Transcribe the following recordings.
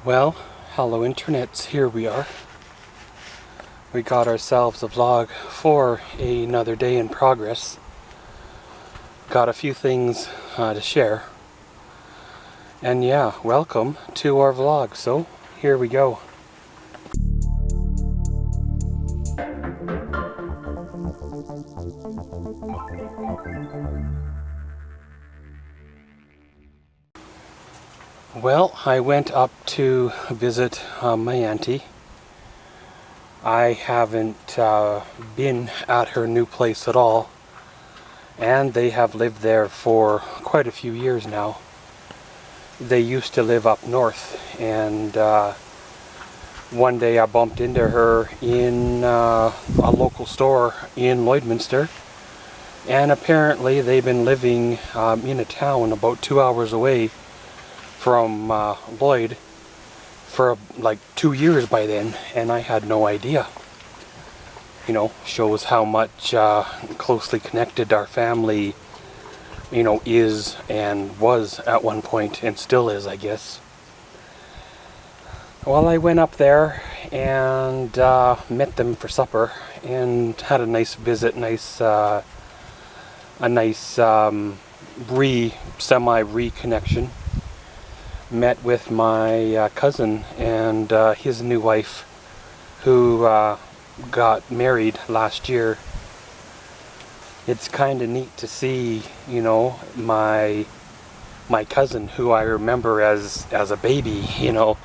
Well, hello internets, here we are. We got ourselves a vlog for another day in progress. Got a few things to share. And yeah, welcome to our vlog. So, here we go. Well, I went up to visit my auntie. I haven't been at her new place at all, and they have lived there for quite a few years now. They used to live up north, and one day I bumped into her in a local store in Lloydminster, and apparently they've been living in a town about 2 hours away from Lloyd for like 2 years by then, and I had no idea. You know, shows how much closely connected our family, you know, is and was at one point, and still is, I guess. Well, I went up there and met them for supper and had a nice visit, a nice semi-reconnection. Met with my cousin and his new wife, who got married last year. It's kind of neat to see, you know, my cousin, who I remember as a baby, you know,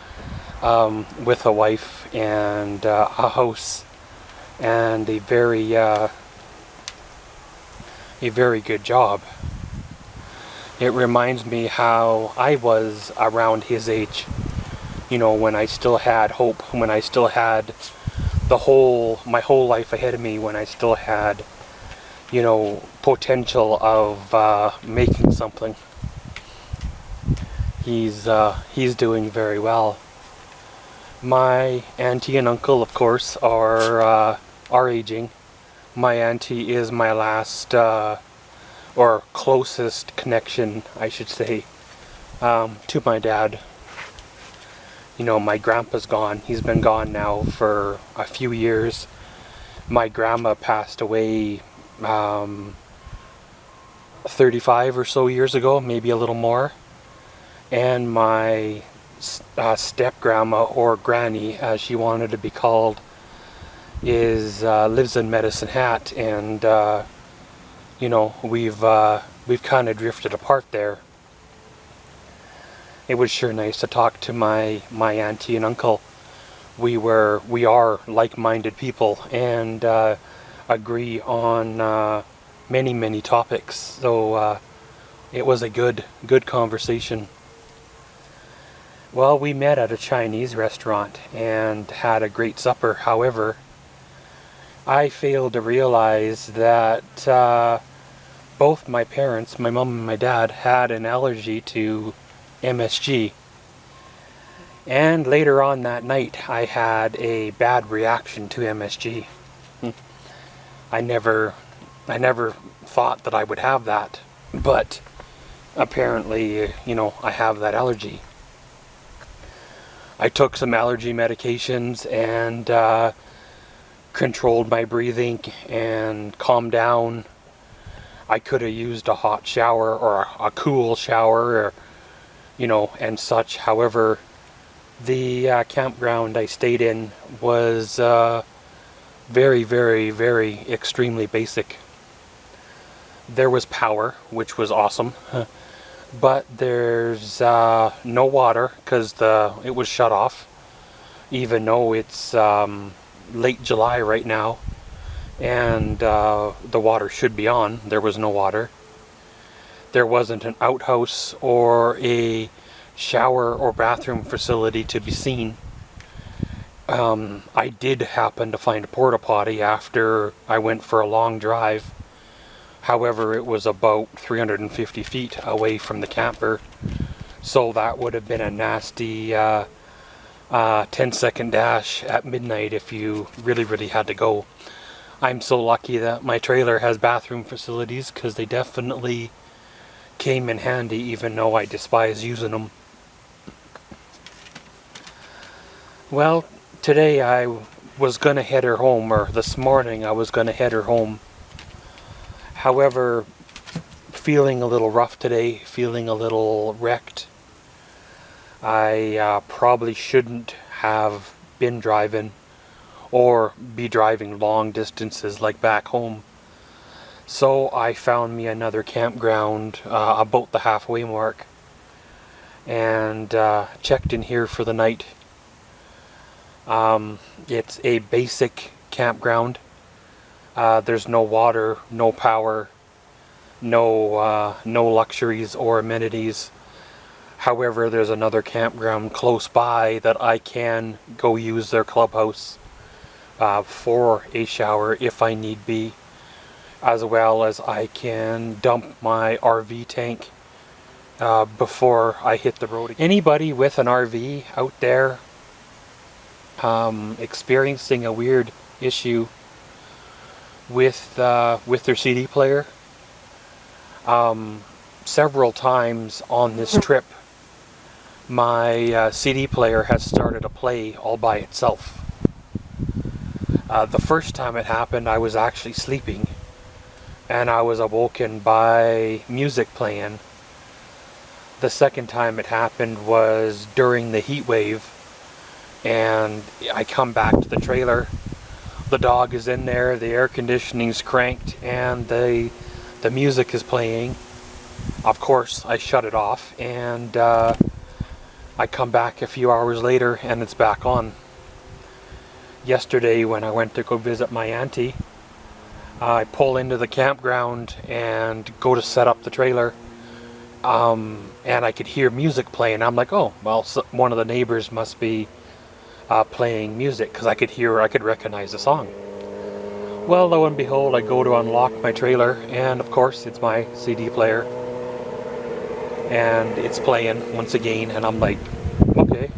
with a wife and a house and a very good job. It reminds me how I was around his age, you know, when I still had hope, when I still had my whole life ahead of me, when I still had, you know, potential of making something. He's doing very well. My auntie and uncle, of course, are aging. My auntie is my last or closest connection, I should say, to my dad. You know, my grandpa's gone. He's been gone now for a few years. My grandma passed away 35 or so years ago, maybe a little more. And my step-grandma, or granny as she wanted to be called, lives in Medicine Hat, and you know, we've kind of drifted apart there. It was sure nice to talk to my auntie and uncle. We are like-minded people and agree on many topics. So it was a good conversation. Well, we met at a Chinese restaurant and had a great supper. However, I failed to realize that both my parents, my mom and my dad, had an allergy to MSG. And later on that night, I had a bad reaction to MSG. I never thought that I would have that, but apparently, you know, I have that allergy. I took some allergy medications and controlled my breathing and calmed down. I could have used a hot shower or a cool shower, or, you know, and such. However, the campground I stayed in was very extremely basic. There was power, which was awesome, but there's no water because it was shut off, even though it's late July right now, and the water should be on. There was no water. There wasn't an outhouse or a shower or bathroom facility to be seen. I did happen to find a porta potty after I went for a long drive. However, it was about 350 feet away from the camper, so that would have been a nasty 10-second dash at midnight if you really had to go. I'm so lucky that my trailer has bathroom facilities, because they definitely came in handy, even though I despise using them. Well, today I was going to head her home, or this morning I was going to head her home. However, feeling a little rough today, feeling a little wrecked. I probably shouldn't have been driving or be driving long distances like back home. So I found me another campground about the halfway mark and checked in here for the night. It's a basic campground. There's no water, no power, no luxuries or amenities. However, there's another campground close by that I can go use their clubhouse for a shower if I need be, as well as I can dump my RV tank before I hit the road. Anybody with an RV out there experiencing a weird issue with their CD player? Several times on this trip, my CD player has started to play all by itself. The first time it happened, I was actually sleeping, and I was awoken by music playing. The second time it happened was during the heat wave, and I come back to the trailer. The dog is in there, the air conditioning's cranked, and the music is playing. Of course, I shut it off, and I come back a few hours later and it's back on. Yesterday when I went to go visit my auntie, I pull into the campground and go to set up the trailer, and I could hear music playing. I'm like, oh, well, one of the neighbors must be playing music, because I could recognize the song. Well, lo and behold, I go to unlock my trailer, and of course it's my CD player, and it's playing once again, and I'm like, okay.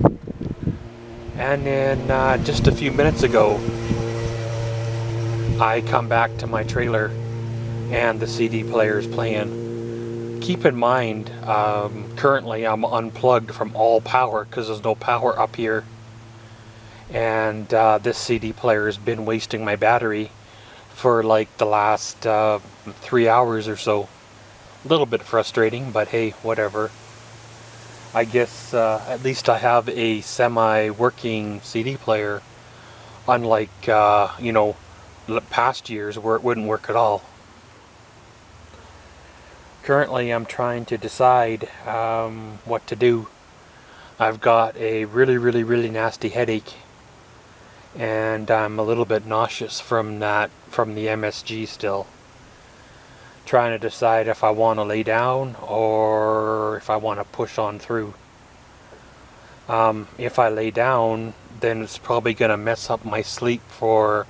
And then just a few minutes ago, I come back to my trailer and the CD player is playing. Keep in mind, currently I'm unplugged from all power because there's no power up here, and this CD player has been wasting my battery for like the last 3 hours or so. A little bit frustrating, but hey, whatever. I guess at least I have a semi-working CD player, unlike you know, past years where it wouldn't work at all. Currently I'm trying to decide what to do. I've got a really nasty headache, and I'm a little bit nauseous from the MSG still. Trying to decide if I want to lay down or if I want to push on through. If I lay down, then it's probably going to mess up my sleep for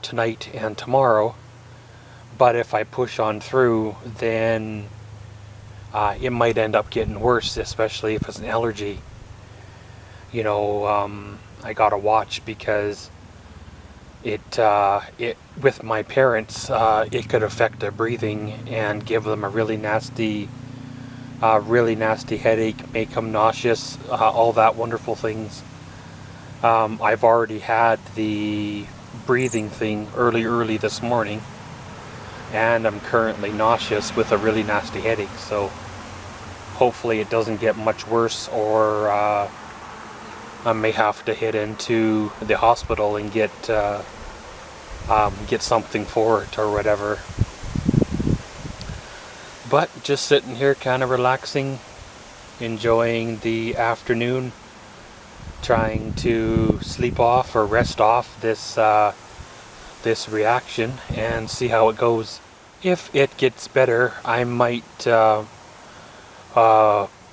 tonight and tomorrow. But if I push on through, then it might end up getting worse, especially if it's an allergy. You know, I gotta watch, because it with my parents, it could affect their breathing and give them a really nasty headache, make them nauseous, all that wonderful things. I've already had the breathing thing early this morning, and I'm currently nauseous with a really nasty headache, so hopefully it doesn't get much worse, or I may have to head into the hospital and get something for it or whatever. But just sitting here kind of relaxing, enjoying the afternoon, trying to sleep off or rest off this reaction and see how it goes. If it gets better, I might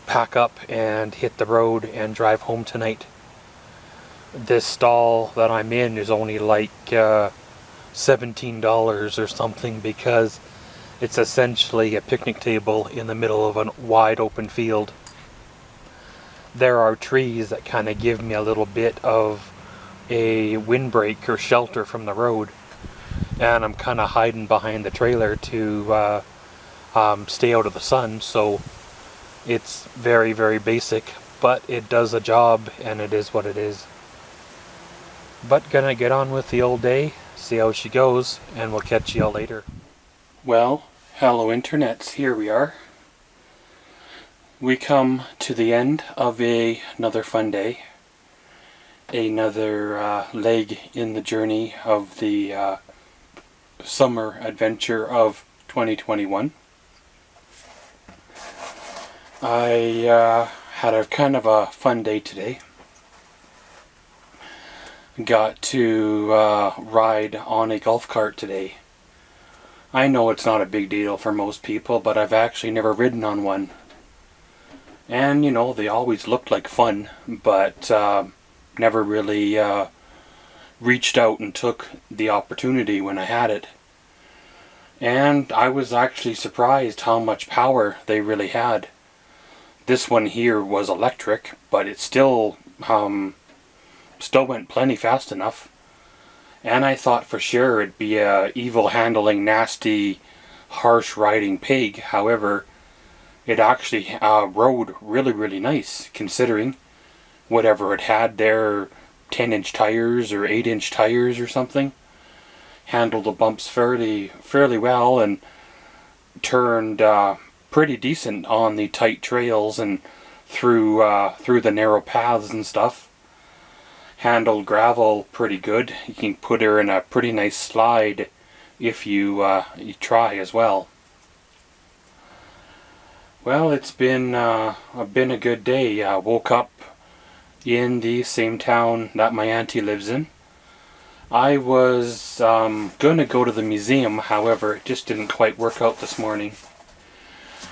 pack up and hit the road and drive home tonight. This stall that I'm in is only like $17 or something, because it's essentially a picnic table in the middle of a wide open field. There are trees that kind of give me a little bit of a windbreak or shelter from the road, and I'm kind of hiding behind the trailer to stay out of the sun, so it's very basic, but it does a job, and it is what it is. But gonna get on with the old day, see how she goes, and we'll catch y'all later. Well, hello internets, here we are. We come to the end of another fun day. Another leg in the journey of the summer adventure of 2021. I had a kind of a fun day today. Got to ride on a golf cart today. I know it's not a big deal for most people, but I've actually never ridden on one. And you know, they always looked like fun, but never really reached out and took the opportunity when I had it. And I was actually surprised how much power they really had. This one here was electric, but it still went plenty fast enough. And I thought for sure it'd be a evil handling, nasty, harsh riding pig. However, it actually rode really nice, considering whatever it had there, 10-inch tires or 8-inch tires or something. Handled the bumps fairly well, and turned pretty decent on the tight trails and through the narrow paths and stuff. Handled gravel pretty good. You can put her in a pretty nice slide if you try as well. Well, it's been a good day. I woke up in the same town that my auntie lives in. I was gonna go to the museum, however, it just didn't quite work out this morning.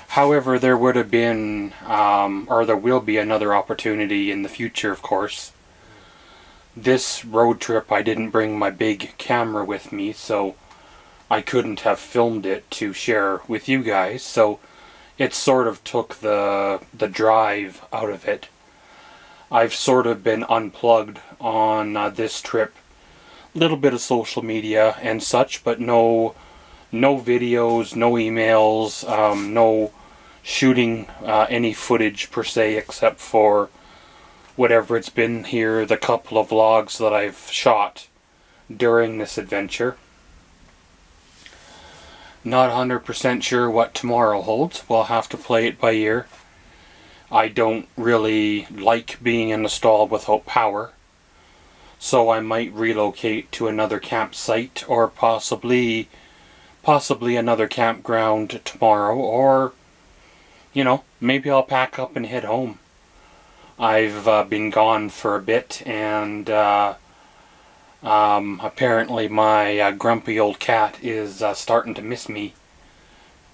However, there would have been, or there will be another opportunity in the future, of course. This road trip I didn't bring my big camera with me, so I couldn't have filmed it to share with you guys, so it sort of took the drive out of it. I've sort of been unplugged on this trip. Little bit of social media and such, but no videos, no emails, no shooting any footage per se, except for whatever it's been here, the couple of vlogs that I've shot during this adventure. Not 100% sure what tomorrow holds. We'll have to play it by ear. I don't really like being in a stall without power, so I might relocate to another campsite, or possibly another campground tomorrow, or you know, maybe I'll pack up and head home. I've been gone for a bit, and apparently my grumpy old cat is starting to miss me.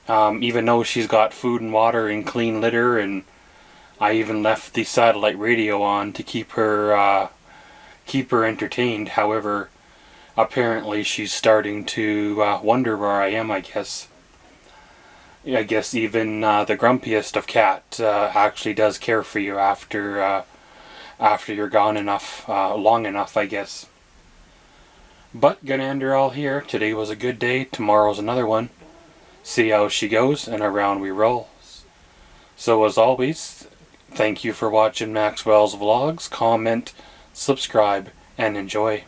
Even though she's got food and water and clean litter, and I even left the satellite radio on to keep her entertained. However, apparently she's starting to wonder where I am, I guess. I guess even the grumpiest of cat actually does care for you after you're gone enough, long enough, I guess. But gonna end her all here. Today was a good day. Tomorrow's another one. See how she goes, and around we roll. So as always, thank you for watching Maxwell's Vlogs. Comment, subscribe, and enjoy.